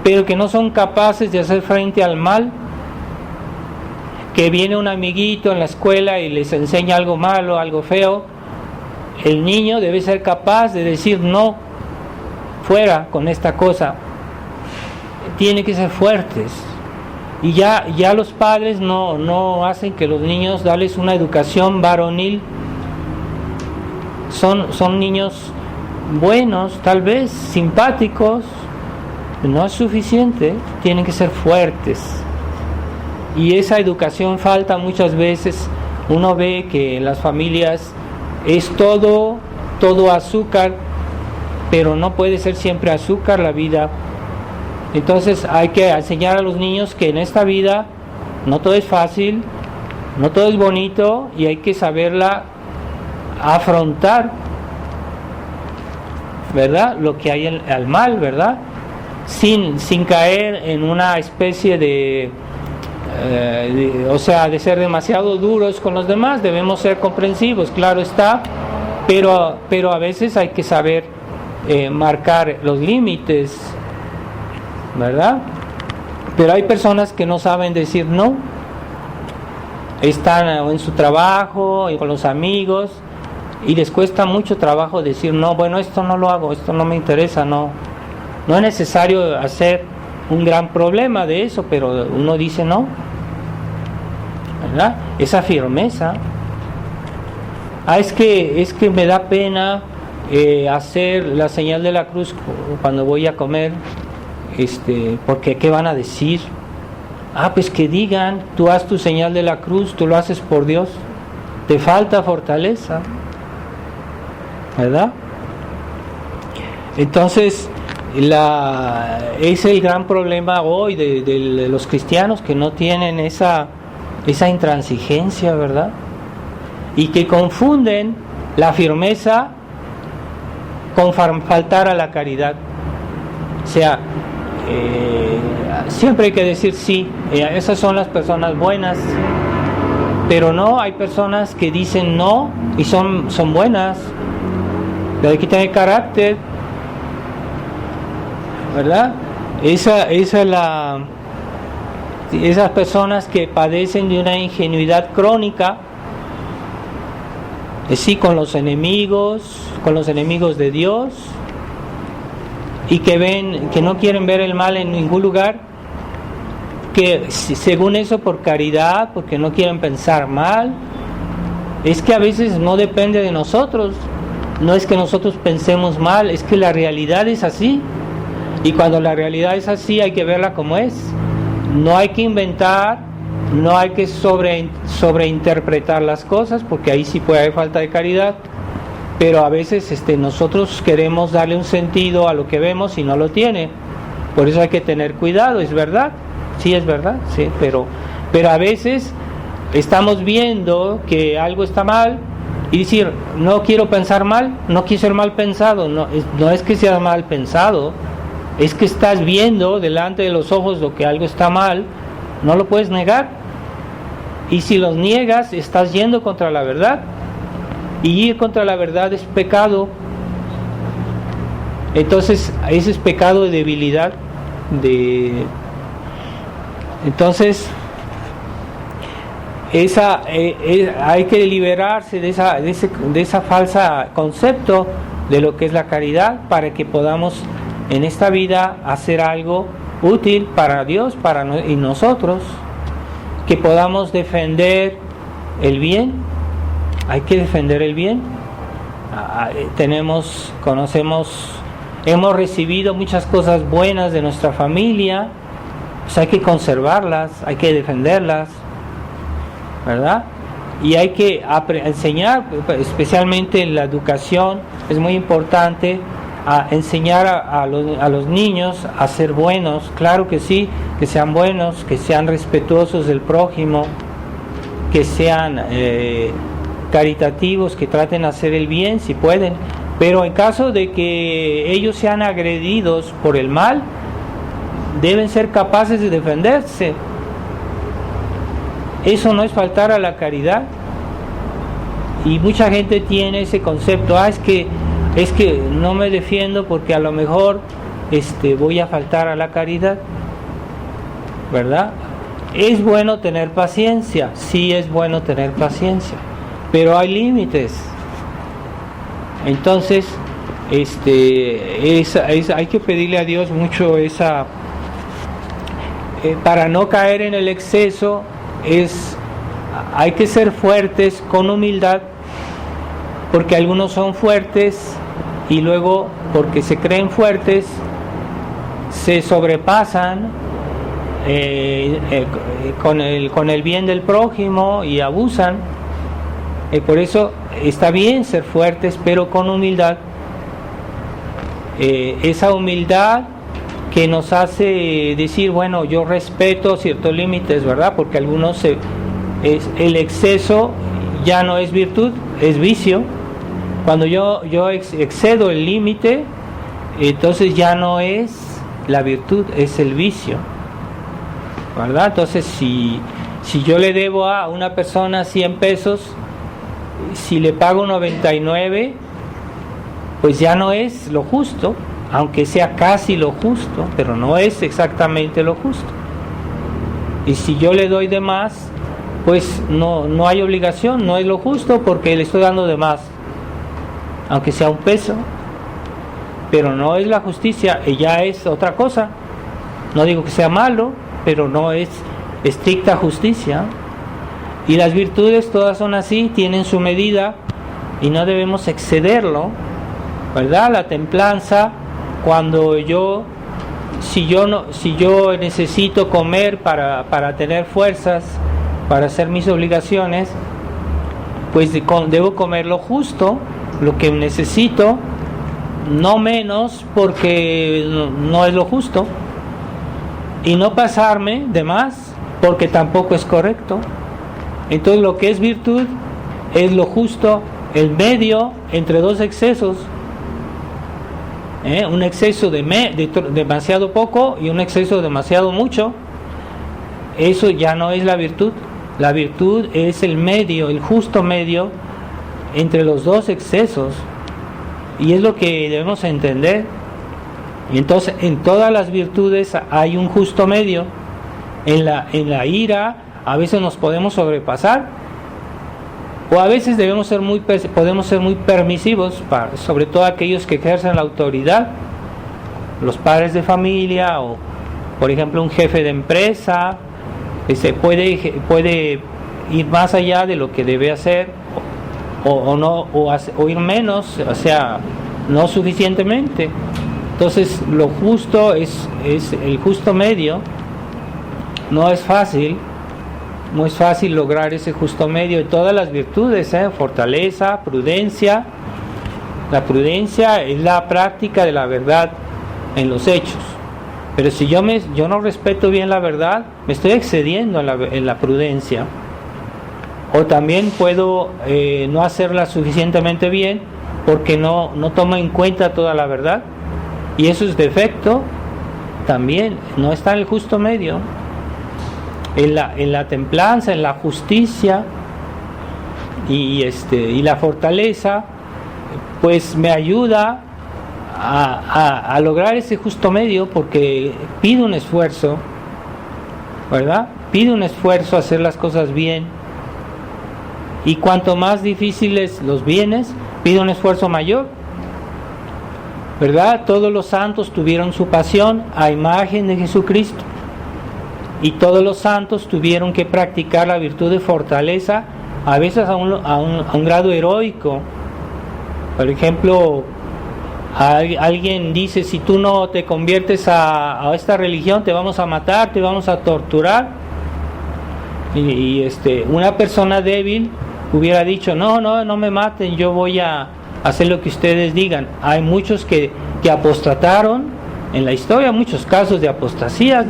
pero que no son capaces de hacer frente al mal. Que viene un amiguito en la escuela y les enseña algo malo, algo feo, el niño debe ser capaz de decir no, fuera con esta cosa. Tiene que ser fuertes. Y ya los padres no hacen que los niños darles una educación varonil. Son niños buenos, tal vez simpáticos, no es suficiente, tienen que ser fuertes. Y esa educación falta muchas veces. Uno ve que en las familias es todo azúcar, pero no puede ser siempre azúcar la vida. Entonces hay que enseñar a los niños que en esta vida no todo es fácil, no todo es bonito, y hay que saberla afrontar, ¿verdad? Lo que hay al mal, ¿verdad? Sin caer en una especie de ser demasiado duros con los demás. Debemos ser comprensivos, claro está, pero a veces hay que saber marcar los límites, ¿verdad? Pero hay personas que no saben decir no, están en su trabajo y con los amigos y les cuesta mucho trabajo decir no, bueno, esto no lo hago, esto no me interesa, no es necesario hacer un gran problema de eso, pero uno dice no, ¿verdad? Esa firmeza. Es que me da pena hacer la señal de la cruz cuando voy a comer, porque ¿qué van a decir? Pues que digan, tú haz tu señal de la cruz, tú lo haces por Dios, te falta fortaleza, ¿verdad? Entonces es el gran problema hoy de los cristianos, que no tienen esa intransigencia, ¿verdad? Y que confunden la firmeza con faltar a la caridad. O sea, siempre hay que decir sí, esas son las personas buenas, pero no, hay personas que dicen no y son buenas, pero hay que tener carácter, ¿verdad? Esas personas que padecen de una ingenuidad crónica, sí, con los enemigos de Dios, y que no quieren ver el mal en ningún lugar, que según eso por caridad, porque no quieren pensar mal. Es que a veces no depende de nosotros, no es que nosotros pensemos mal, es que la realidad es así, y cuando la realidad es así hay que verla como es. No hay que inventar, no hay que sobreinterpretar las cosas, porque ahí sí puede haber falta de caridad. Pero a veces nosotros queremos darle un sentido a lo que vemos y no lo tiene. Por eso hay que tener cuidado, ¿es verdad? Sí, es verdad, sí, pero a veces estamos viendo que algo está mal y decir, no quiero pensar mal, no quiero ser mal pensado. No es que sea mal pensado, es que estás viendo delante de los ojos lo que algo está mal, no lo puedes negar. Y si los niegas, estás yendo contra la verdad. Y ir contra la verdad es pecado. Entonces, ese es pecado de debilidad. Entonces, hay que liberarse de esa falsa concepto de lo que es la caridad, para que podamos en esta vida hacer algo útil para Dios y nosotros, que podamos defender el bien. Hay que defender el bien. Hemos recibido muchas cosas buenas de nuestra familia, pues hay que conservarlas, hay que defenderlas, ¿verdad? y hay que enseñar, especialmente en la educación, es muy importante a enseñar a los niños a ser buenos, claro que sí, que sean buenos, que sean respetuosos del prójimo, que sean caritativos, que traten de hacer el bien si pueden, pero en caso de que ellos sean agredidos por el mal, deben ser capaces de defenderse. Eso no es faltar a la caridad. Y mucha gente tiene ese concepto, es que no me defiendo porque a lo mejor voy a faltar a la caridad, ¿verdad? Es bueno tener paciencia, sí es bueno tener paciencia, pero hay límites. Entonces, hay que pedirle a Dios mucho para no caer en el exceso. Hay que ser fuertes con humildad, porque algunos son fuertes y luego, porque se creen fuertes, se sobrepasan con el bien del prójimo y abusan. Por eso está bien ser fuertes, pero con humildad. Esa humildad que nos hace decir, bueno, yo respeto ciertos límites, ¿verdad? Porque algunos el exceso ya no es virtud, es vicio. Cuando yo excedo el límite, entonces ya no es la virtud, es el vicio, ¿verdad? Entonces si yo le debo a una persona 100 pesos, si le pago 99, pues ya no es lo justo, aunque sea casi lo justo, pero no es exactamente lo justo. Y si yo le doy de más, pues no hay obligación, no es lo justo porque le estoy dando de más, aunque sea un peso, pero no es la justicia, ya es otra cosa. No digo que sea malo, pero no es estricta justicia. Y las virtudes todas son así, tienen su medida y no debemos excederlo, ¿verdad? La templanza, cuando si yo necesito comer para tener fuerzas, para hacer mis obligaciones, pues debo comer lo justo, lo que necesito, no menos, porque no es lo justo, y no pasarme de más, porque tampoco es correcto. Entonces lo que es virtud es lo justo, el medio entre dos excesos. Un exceso de demasiado poco y un exceso demasiado mucho, eso ya no es la virtud. La virtud es el medio, el justo medio entre los dos excesos, y es lo que debemos entender. Y entonces en todas las virtudes hay un justo medio. En la ira a veces nos podemos sobrepasar, o a veces podemos ser muy permisivos, sobre todo aquellos que ejercen la autoridad, los padres de familia, o por ejemplo un jefe de empresa. Puede ir más allá de lo que debe hacer, o ir menos, o sea, no suficientemente. Entonces lo justo es el justo medio. No es fácil lograr ese justo medio de todas las virtudes, fortaleza, prudencia. La prudencia es la práctica de la verdad en los hechos. Pero si yo no respeto bien la verdad, me estoy excediendo en la prudencia. O también puedo no hacerla suficientemente bien porque no tomo en cuenta toda la verdad, y eso es defecto también. No está en el justo medio. En la templanza, en la justicia y la fortaleza, pues me ayuda a lograr ese justo medio, porque pide un esfuerzo, ¿verdad? Pide un esfuerzo hacer las cosas bien, y cuanto más difíciles los bienes, pide un esfuerzo mayor, ¿verdad? Todos los santos tuvieron su pasión a imagen de Jesucristo, y todos los santos tuvieron que practicar la virtud de fortaleza, a veces a un grado heroico. Por ejemplo, alguien dice: si tú no te conviertes a esta religión, te vamos a matar, te vamos a torturar. Y una persona débil hubiera dicho, no me maten, yo voy a hacer lo que ustedes digan. Hay muchos que apostataron en la historia, muchos casos de apostasías,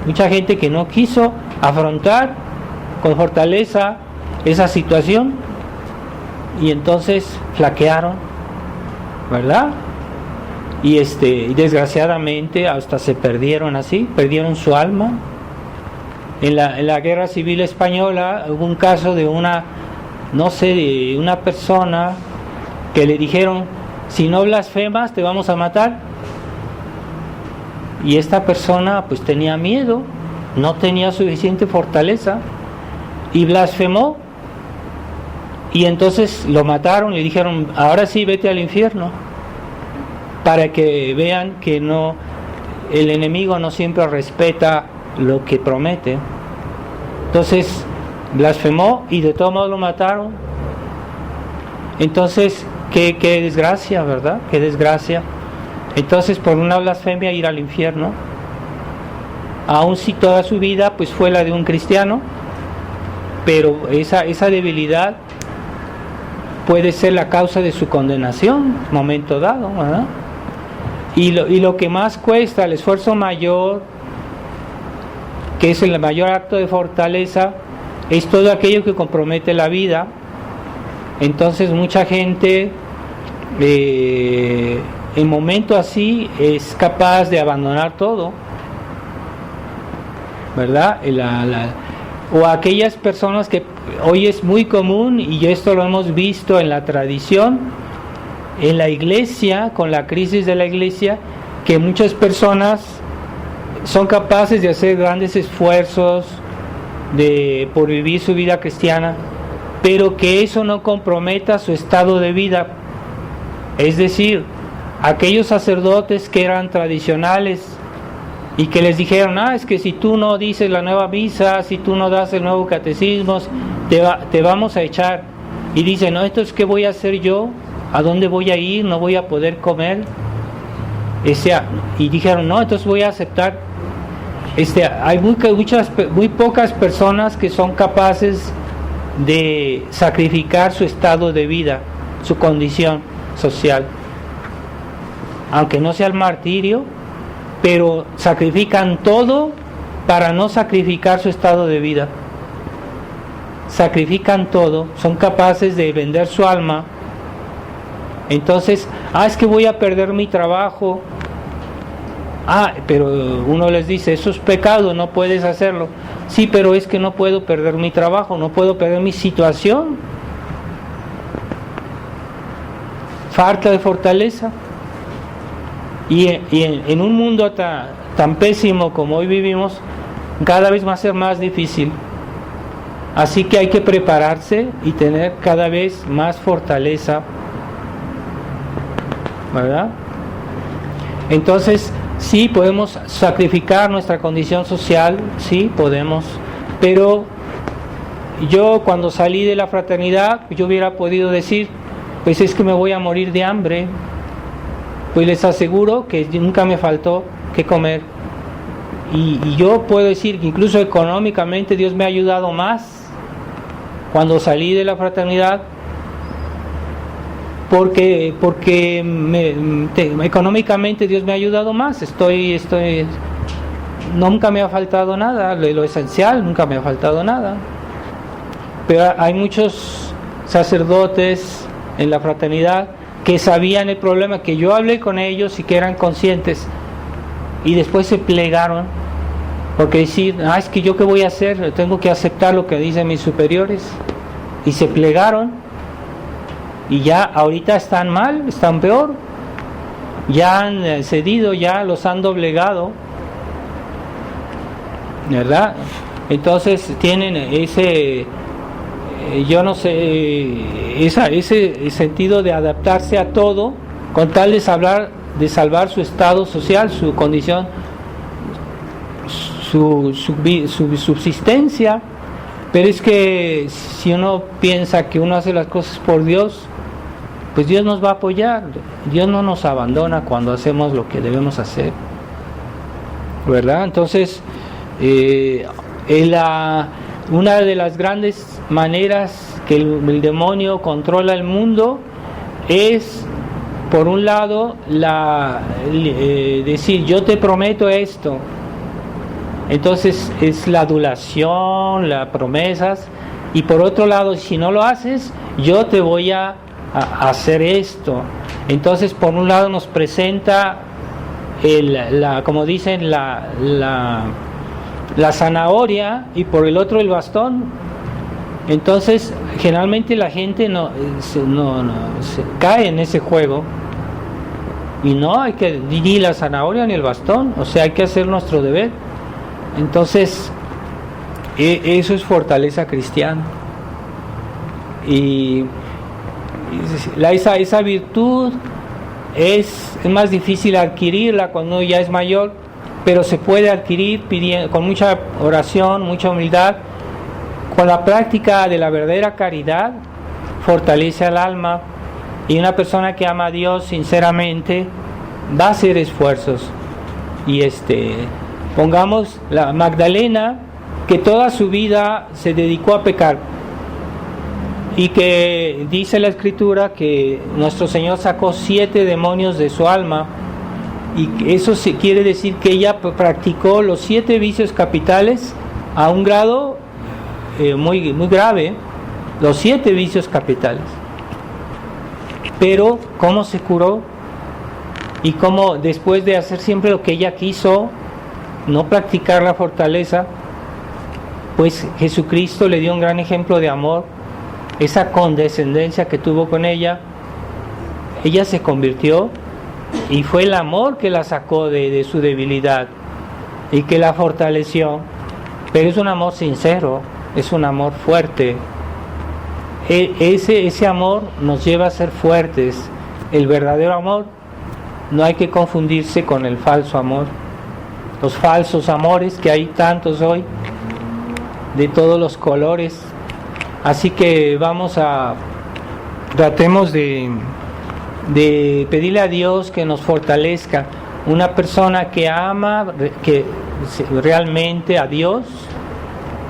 mucha gente que no quiso afrontar con fortaleza esa situación y entonces flaquearon, ¿verdad? Y desgraciadamente hasta se perdieron perdieron su alma. En la Guerra Civil Española hubo un caso de una persona que le dijeron, si no blasfemas te vamos a matar. Y esta persona pues tenía miedo, no tenía suficiente fortaleza y blasfemó. Y entonces lo mataron y le dijeron, ahora sí vete al infierno, para que vean que el enemigo no siempre respeta lo que promete. Entonces blasfemó y de todos modos lo mataron. Entonces qué desgracia, ¿verdad? Qué desgracia. Entonces por una blasfemia ir al infierno, aun si toda su vida pues fue la de un cristiano, pero esa debilidad puede ser la causa de su condenación momento dado, ¿verdad? Y lo que más cuesta, el esfuerzo mayor, que es el mayor acto de fortaleza, es todo aquello que compromete la vida. Entonces mucha gente en momento así es capaz de abandonar todo, ¿verdad? O aquellas personas que hoy es muy común, y esto lo hemos visto en la tradición, en la iglesia, con la crisis de la iglesia, que muchas personas son capaces de hacer grandes esfuerzos por vivir su vida cristiana, pero que eso no comprometa su estado de vida. Es decir, aquellos sacerdotes que eran tradicionales y que les dijeron, es que si tú no dices la nueva misa, si tú no das el nuevo catecismo, te vamos a echar. Y dicen, entonces ¿qué voy a hacer yo? ¿A dónde voy a ir? ¿No voy a poder comer? Y dijeron, entonces voy a aceptar. Hay muy pocas personas que son capaces de sacrificar su estado de vida, su condición social, aunque no sea el martirio, pero sacrifican todo para no sacrificar su estado de vida. Sacrifican todo, son capaces de vender su alma. Entonces, es que voy a perder mi trabajo. Pero uno les dice, eso es pecado, no puedes hacerlo. Sí, pero es que no puedo perder mi trabajo, no puedo perder mi situación. Falta de fortaleza. Y en un mundo tan pésimo como hoy vivimos, cada vez va a ser más difícil. Así que hay que prepararse y tener cada vez más fortaleza, ¿verdad? Entonces, sí podemos sacrificar nuestra condición social, sí podemos, pero yo cuando salí de la fraternidad, yo hubiera podido decir, pues es que me voy a morir de hambre. Pues les aseguro que nunca me faltó que comer. Y yo puedo decir que incluso económicamente Dios me ha ayudado más cuando salí de la fraternidad, porque económicamente Dios me ha ayudado más. Nunca me ha faltado nada, lo esencial, nunca me ha faltado nada. Pero hay muchos sacerdotes en la fraternidad que sabían el problema, que yo hablé con ellos y que eran conscientes, y después se plegaron, porque decir, es que yo qué voy a hacer, tengo que aceptar lo que dicen mis superiores, y se plegaron, y ya ahorita están mal, están peor, ya han cedido, ya los han doblegado, ¿verdad? Entonces tienen ese sentido de adaptarse a todo con tal de salvar su estado social, su condición, su subsistencia. Pero es que si uno piensa que uno hace las cosas por Dios, pues Dios nos va a apoyar. Dios no nos abandona cuando hacemos lo que debemos hacer, ¿verdad? Entonces una de las grandes maneras que el demonio controla el mundo es, por un lado, decir yo te prometo esto. Entonces es la adulación, las promesas, y por otro lado, si no lo haces, yo te voy a hacer esto. Entonces, por un lado nos presenta como dicen, la zanahoria, y por el otro el bastón. Entonces, generalmente la gente no se cae en ese juego, y no hay que ni la zanahoria ni el bastón, o sea, hay que hacer nuestro deber. Entonces, eso es fortaleza cristiana. Y esa virtud es más difícil adquirirla cuando uno ya es mayor, pero se puede adquirir con mucha oración, mucha humildad. Con la práctica de la verdadera caridad fortalece al alma, y una persona que ama a Dios sinceramente va a hacer esfuerzos. Y pongamos la Magdalena, que toda su vida se dedicó a pecar, y que dice la Escritura que nuestro Señor sacó 7 demonios de su alma, y eso quiere decir que ella practicó los 7 vicios capitales a un grado muy, muy grave, los 7 vicios capitales. Pero ¿cómo se curó? Y cómo, después de hacer siempre lo que ella quiso, no practicar la fortaleza, pues Jesucristo le dio un gran ejemplo de amor, esa condescendencia que tuvo con ella. Ella se convirtió, y fue el amor que la sacó de su debilidad y que la fortaleció. Pero es un amor sincero, es un amor fuerte. Ese amor nos lleva a ser fuertes. El verdadero amor, no hay que confundirse con el falso amor. Los falsos amores, que hay tantos hoy, de todos los colores. Así que tratemos de pedirle a Dios que nos fortalezca. Una persona que ama realmente a Dios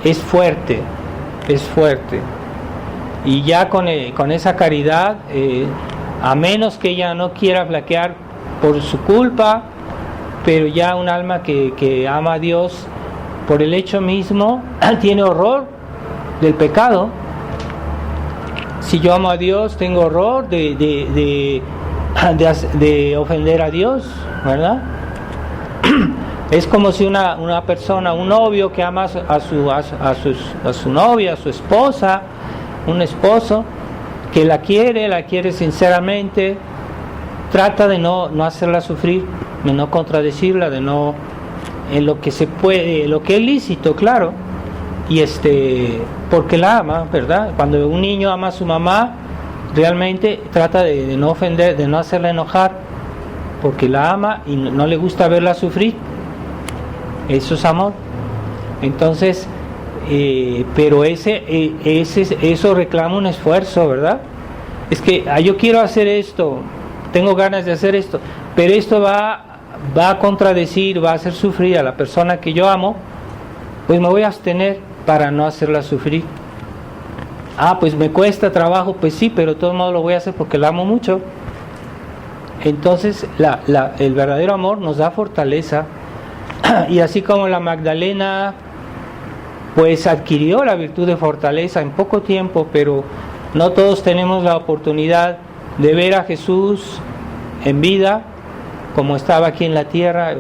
es fuerte, y ya con esa caridad, a menos que ella no quiera flaquear por su culpa, pero ya un alma que ama a Dios por el hecho mismo tiene horror del pecado. Si yo amo a Dios, tengo horror de ofender a Dios, ¿verdad? Es como si una persona, un novio que ama a su novia, a su esposa, un esposo que la quiere sinceramente, trata de no hacerla sufrir, de no contradecirla, de no, en lo que se puede, lo que es lícito, claro, y porque la ama, ¿verdad? Cuando un niño ama a su mamá, realmente trata de no ofender, de no hacerla enojar, porque la ama y no le gusta verla sufrir. Eso es amor. Entonces, pero eso reclama un esfuerzo, ¿verdad? Es que yo quiero hacer esto, tengo ganas de hacer esto, pero esto va a contradecir, va a hacer sufrir a la persona que yo amo, pues me voy a abstener para no hacerla sufrir. Pues me cuesta trabajo, pues sí, pero de todos modos lo voy a hacer porque la amo mucho. Entonces el verdadero amor nos da fortaleza, y así como la Magdalena pues adquirió la virtud de fortaleza en poco tiempo, pero no todos tenemos la oportunidad de ver a Jesús en vida como estaba aquí en la tierra.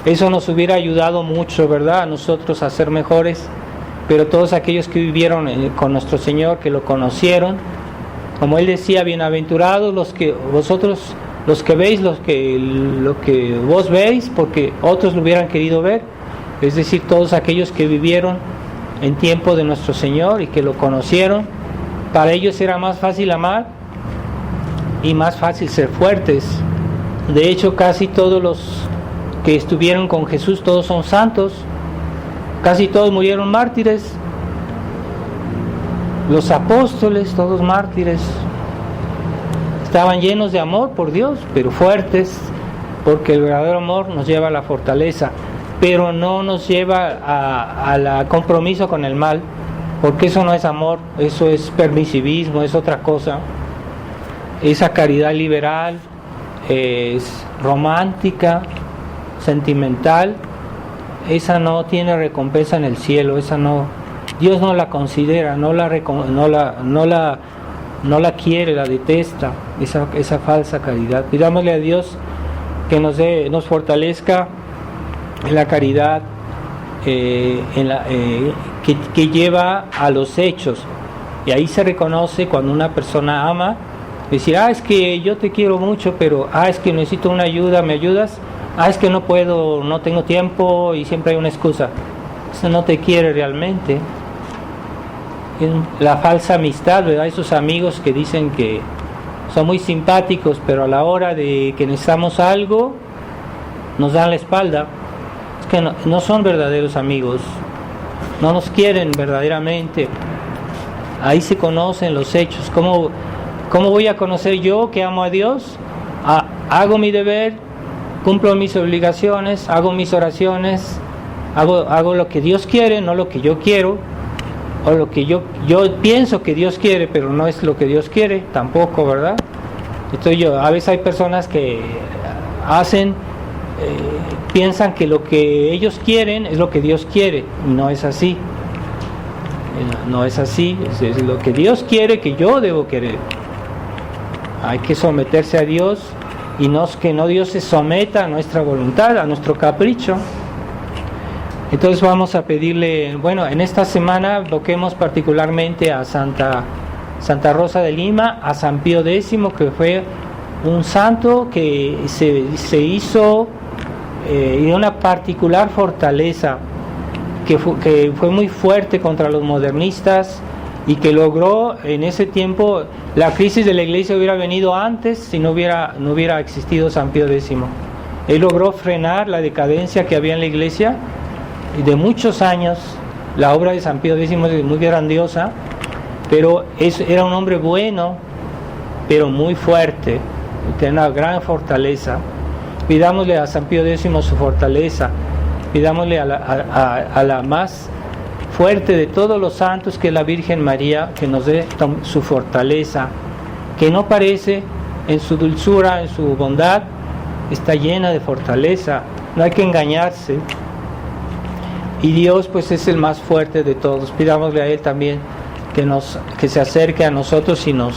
Eso nos hubiera ayudado mucho, ¿verdad?, a nosotros a ser mejores. Pero todos aquellos que vivieron con nuestro Señor, que lo conocieron, como Él decía, bienaventurados los que veis, lo que vos veis, porque otros lo hubieran querido ver. Es decir, todos aquellos que vivieron en tiempo de nuestro Señor y que lo conocieron, para ellos era más fácil amar y más fácil ser fuertes. De hecho, casi todos los que estuvieron con Jesús, todos son santos. Casi todos murieron mártires. Los apóstoles, todos mártires. Estaban llenos de amor por Dios, pero fuertes, porque el verdadero amor nos lleva a la fortaleza. pero no nos lleva al compromiso con el mal, porque eso no es amor, eso es permisivismo, es otra cosa. Esa caridad liberal es romántica, sentimental, esa no tiene recompensa en el cielo, esa no, Dios no la considera, no la quiere, la detesta, esa falsa caridad. Pidámosle a Dios que nos fortalezca en la caridad, que lleva a los hechos, y ahí se reconoce cuando una persona ama, decir, es que yo te quiero mucho, pero es que necesito una ayuda, ¿me ayudas? Es que no puedo, no tengo tiempo, y siempre hay una excusa. Eso no te quiere realmente. La falsa amistad, ¿verdad? Esos amigos que dicen que son muy simpáticos, pero a la hora de que necesitamos algo nos dan la espalda. Es que no son verdaderos amigos, no nos quieren verdaderamente. Ahí se conocen los hechos. ¿Cómo voy a conocer yo que amo a Dios? Hago mi deber, cumplo mis obligaciones, hago mis oraciones, hago lo que Dios quiere, no lo que yo quiero, o lo que yo pienso que Dios quiere, pero no es lo que Dios quiere tampoco, ¿verdad? Entonces a veces hay personas que piensan que lo que ellos quieren es lo que Dios quiere, y no es así. No es así, es lo que Dios quiere que yo debo querer. Hay que someterse a Dios, y que no Dios se someta a nuestra voluntad, a nuestro capricho. Entonces vamos a pedirle, en esta semana toquemos particularmente a Santa Rosa de Lima, a San Pío X, que fue un santo que se hizo de una particular fortaleza, que fue muy fuerte contra los modernistas, y que logró en ese tiempo, la crisis de la iglesia hubiera venido antes si no hubiera existido San Pío X. Él logró frenar la decadencia que había en la iglesia, y de muchos años. La obra de San Pío X es muy grandiosa, pero era un hombre bueno, pero muy fuerte, tenía una gran fortaleza. Pidámosle a San Pío X su fortaleza, pidámosle a la más fuerte de todos los santos, que es la Virgen María, que nos dé su fortaleza, que no parece, en su dulzura, en su bondad, está llena de fortaleza, no hay que engañarse. Y Dios pues es el más fuerte de todos. Pidámosle a Él también que se acerque a nosotros y nos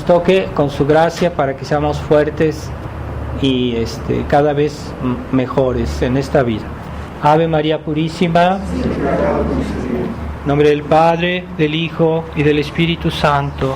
toque con su gracia, para que seamos fuertes y cada vez mejores en esta vida. Ave María Purísima, en nombre del Padre, del Hijo y del Espíritu Santo.